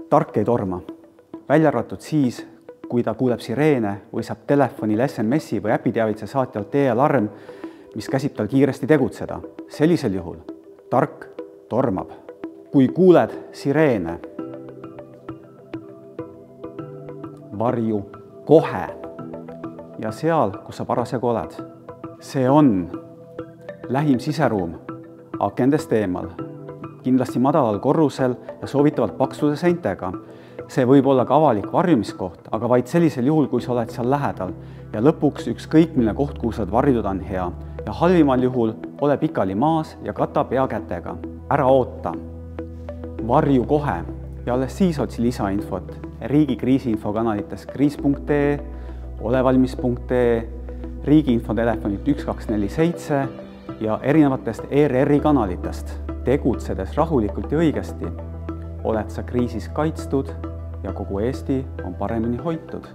Tark ei torma, välja arvatud siis, kui ta kuuleb sireene või saab telefonil SMS-i või äpiteavituse saatjalt e-alarm, mis käsib tal kiiresti tegutseda. Sellisel juhul tark tormab. Kui kuuled sireene, varju kohe ja seal, kus sa parasjagu oled. See on lähim siseruum akendest eemal, kindlasti madalal korrusel ja soovitavalt paksude seintega. See võib olla ka avalik varjumiskoht, aga vaid sellisel juhul, kui sa oled seal lähedal. Ja lõpuks ükskõik milline koht, kuhu saad varjuda, on hea. Ja halvimal juhul ole pikali maas ja kata pea kätega. Ära oota. Varju kohe ja alles siis otsi lisainfot riigi kriisiinfokanalites kriis.ee, olevalmis.ee, riigi infotelefonilt 1247 ja erinevatest ERR-i kanalitest. Tegutsedes rahulikult ja õigesti oled sa kriisis kaitstud ja kogu Eesti on paremini hoitud.